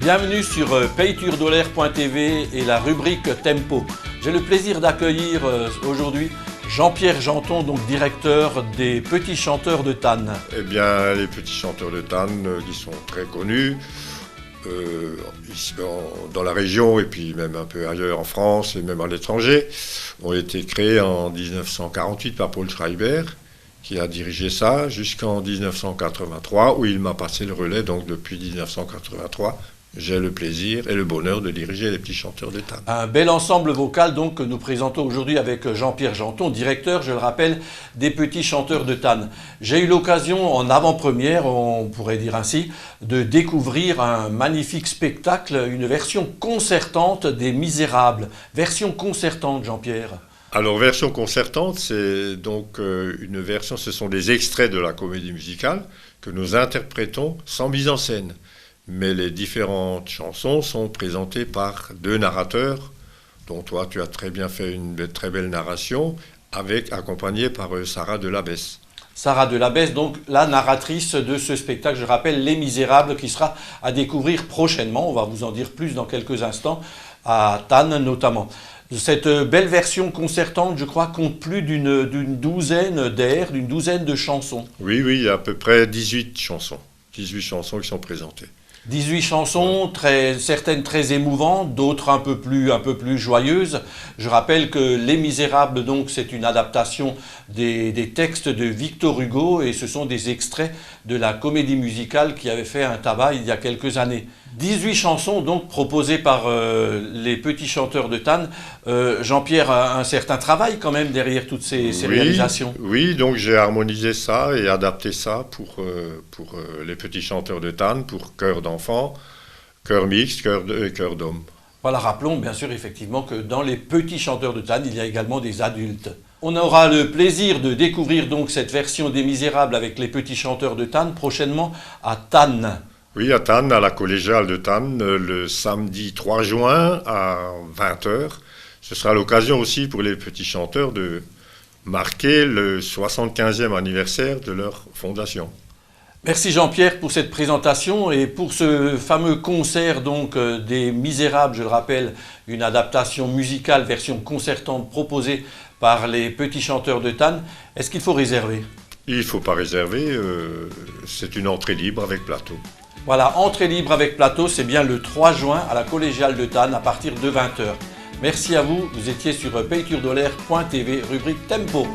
Bienvenue sur payturdolaire.tv et la rubrique Tempo. J'ai le plaisir d'accueillir aujourd'hui Jean-Pierre Janton, donc directeur des Petits Chanteurs de Thann. Eh bien, les Petits Chanteurs de Thann, qui sont très connus ici dans la région et puis même un peu ailleurs en France et même à l'étranger, ont été créés en 1948 par Paul Schreiber, qui a dirigé ça jusqu'en 1983, où il m'a passé le relais. Donc depuis 1983, j'ai le plaisir et le bonheur de diriger les Petits Chanteurs de Thann. Un bel ensemble vocal donc que nous présentons aujourd'hui avec Jean-Pierre Janton, directeur, je le rappelle, des Petits Chanteurs de Thann. J'ai eu l'occasion en avant-première, on pourrait dire ainsi, de découvrir un magnifique spectacle, une version concertante des Misérables. Version concertante, Jean-Pierre. Alors, version concertante, c'est donc une version, ce sont des extraits de la comédie musicale que nous interprétons sans mise en scène. Mais les différentes chansons sont présentées par deux narrateurs, dont toi tu as très bien fait une très belle narration, accompagnée par Sarah Delabesse. Sarah Delabesse, donc la narratrice de ce spectacle, je rappelle, Les Misérables, qui sera à découvrir prochainement, on va vous en dire plus dans quelques instants, à Thann notamment. Cette belle version concertante, je crois, compte plus d'une douzaine d'airs, d'une douzaine de chansons. Oui, il y a à peu près 18 chansons. 18 chansons qui sont présentées. 18 chansons, certaines très émouvantes, d'autres un peu plus joyeuses. Je rappelle que Les Misérables, donc, c'est une adaptation des textes de Victor Hugo et ce sont des extraits de la comédie musicale qui avait fait un tabac il y a quelques années. 18 chansons donc proposées par les Petits Chanteurs de Thann. Jean-Pierre a un certain travail quand même derrière toutes ces réalisations. Oui, donc j'ai harmonisé ça et adapté ça pour les Petits Chanteurs de Thann, pour chœur d'enfants, chœur mixte, chœur d'hommes. Voilà, rappelons bien sûr effectivement que dans les Petits Chanteurs de Thann, il y a également des adultes. On aura le plaisir de découvrir donc cette version des Misérables avec les Petits Chanteurs de Thann prochainement à Thann. Oui, à Thann, à la collégiale de Thann, le samedi 3 juin à 20h. Ce sera l'occasion aussi pour les Petits Chanteurs de marquer le 75e anniversaire de leur fondation. Merci Jean-Pierre pour cette présentation et pour ce fameux concert donc des Misérables, je le rappelle, une adaptation musicale version concertante proposée par les Petits Chanteurs de Thann. Est-ce qu'il faut réserver ? Il ne faut pas réserver, c'est une entrée libre avec plateau. Voilà, entrée libre avec plateau, c'est bien le 3 juin à la collégiale de Thann à partir de 20h. Merci à vous, vous étiez sur payturdolaire.tv, rubrique Tempo.